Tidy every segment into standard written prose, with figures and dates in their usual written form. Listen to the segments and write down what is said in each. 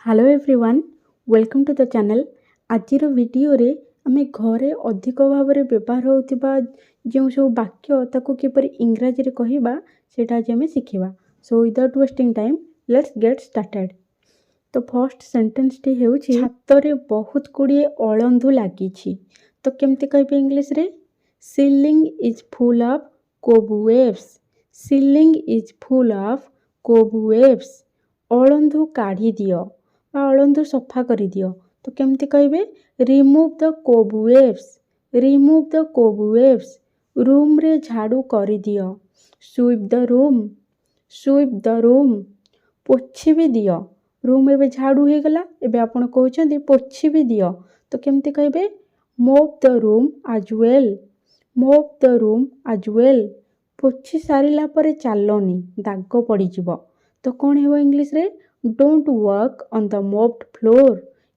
Hello everyone welcome to the channel. आजिर video रे आमे घरे अधिक भाव में व्यवहार होउथिबा जो सब वाक्य ताको किपर इंग्रजी रे कहिबा सेटा आज आमे सिखिबा। So without wasting time let's get started. तो फर्स्ट सेंटेंस टी हेउछि छात रे बहुत गुड़िए अळंधु लागिछि। तो केमति कहबे इंग्लिश रे? Ceiling is full of cobwebs. Ceiling is full of cobwebs. अळंधु काढ़ी दियो बा अळंधु सफा करि दियो। तो केमति कहबे? Remove the cobwebs. Remove the cobwebs. Room रे झाड़ू करि दियो। Sweep the room. Sweep the room. पोछि भी दियो। रूम एबे झाड़ू हे गला, एबे आपण कहउछन्ती पोछि भी दियो। तो केमति कहबे? मोप द रूम आज वेल। मोप द रूम आज वेल। पोछि सारिला परे चालोनी, दाग पड़ी जिवो। तो कौन हेबो इंग्लिश रे? Don't walk on the mopped floor.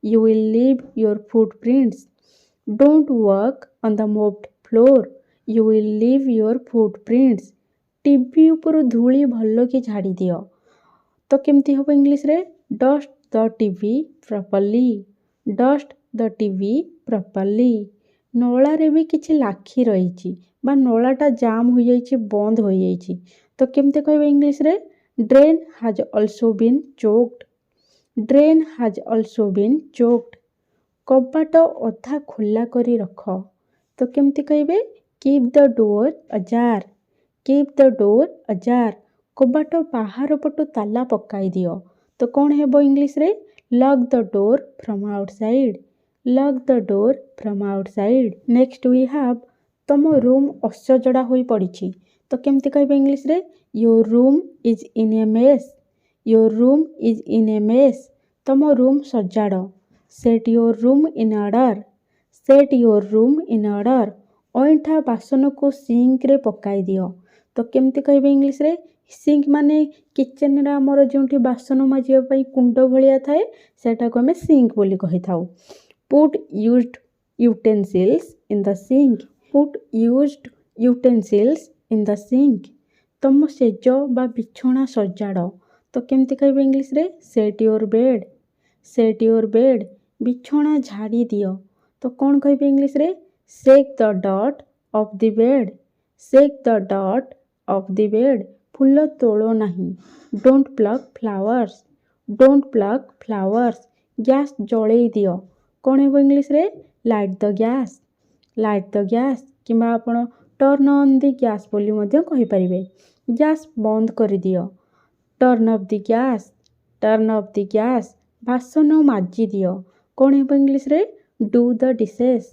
You will leave your footprints. Don't walk on the mopped floor. You will leave your footprints. TV ऊपर धूली भलो कि झाड़ी दियो। तो केमती हबो इंग्लिश रे? Dust the TV properly. Dust the TV properly. नला रे भी किछि लाखी रहिछि बा नलाटा जाम हो जाइछि, बंद हो जाइछि। तो केमते कहबे इंग्लिश रे? Drain has also been choked. Drain has also been choked. कबाट अधा खोला करी रख। तो केमती कहबे? Keep the door ajar. Keep the door ajar. कबाट बाहर पटो ताला पकाई दियो। तो कौन हेबो इंग्लिश रे? Lock the door from outside. Lock the door from outside. Next we have तम रूम असजड़ा होई पड़िछि। तो केमती कहबे इंग्लिश रे? Your room is in a mess. Your room is in a mess. तम room सजाड़। Set your room in order. Set your room in order. अइठा बासन को sink रे पकाई दियो। तो केमती कहबे इंग्लिश रे? सिंक माने किचन रे हमर जोंठी बासन माजिया पई कुंड भलिया थाए सेटा को हमें सिंक बोली कहि थाउ। Put used utensils in the sink. Put used utensils in the sink. तम सेज बा बिछोना सजाड़। तो केमती कहबे इंग्लिश रे? Set your bed. Set your bed. बिछोना झाड़ी दियो। तो कौन कहबे इंग्लिश रे? Shake the dot off the bed. Shake the dot off the bed. फूल तोड़ो नहीं। Don't pluck flowers. Don't pluck flowers. Gas जळेई दियो। कौन हेबो इंग्लिश रे? Light the gas. Light the gas किंबा आपण टर्न ऑन द गैस बोली मध्य कहि परिबे। गैस बंद कर दियो। Turn off the gas. Turn off the gas. बासन माजी दियो। कौन हेबो इंग्लिश रे? Do the dishes.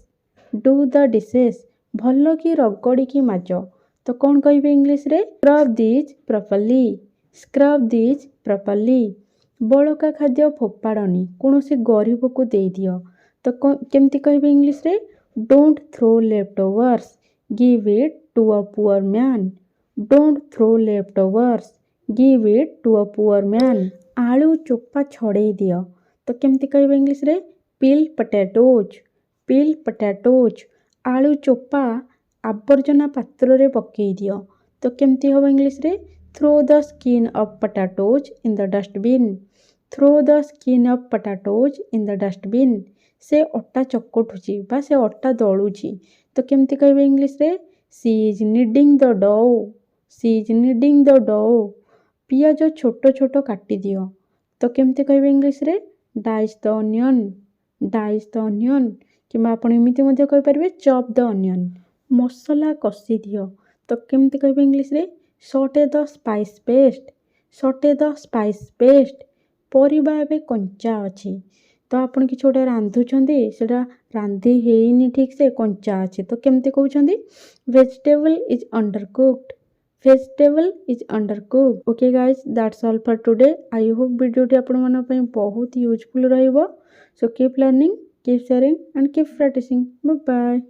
Do the dishes. भलो कि रगड़ी कि माजो। तो कौन कहबे इंग्लिश रे? Scrub these properly. Scrub these properly. बळका खाद्य फोपाड़नी, कोनोसी गरीब को दे दियो। तो केमती कहबे इंग्लिश रे? Don't throw leftovers. Give it to a poor man. Don't throw leftovers. Give it to a poor man. आलू चोपा छड़ेई दियो। तो केमती कहबे इंग्लिश रे? Peel potatoes. Peel potatoes. आलू चोपा आवर्जना पात्र रे पकेई दियो। तो केमती हबो इंग्लिश रे? Throw the skin of potatoes in the dustbin. Throw the skin of potatoes in the dustbin. से अटा चकोटुची बा से अटा दळुची। तो केमती कहबे इंग्लिश रे? She is kneading the dough. She is kneading the dough. पियाज छोटो छोटो काटी दियो। तो केमती कहबे इंग्लिश रे? Dice the onion. Dice the onion किंबा आपण एमिति मध्ये कहि परिबे चॉप द अनियन। मसला कसी दियो। तो केमती कहबे इंग्लिश रे? Saute the spice paste. Saute the spice paste. परिबा एबे कंचा अछि। तो आपण कि छोटे रांधुछंदी सेटा रांधी हेइनी ठीक से कंचा अछि। तो केमती कहउछंदी? Vegetable is undercooked. Vegetable is undercooked. Okay guys, that's all for today. I hope video टी आपण मन पई बहुत यूजफुल रहइबो। So keep learning, keep sharing and keep practising. Bye bye.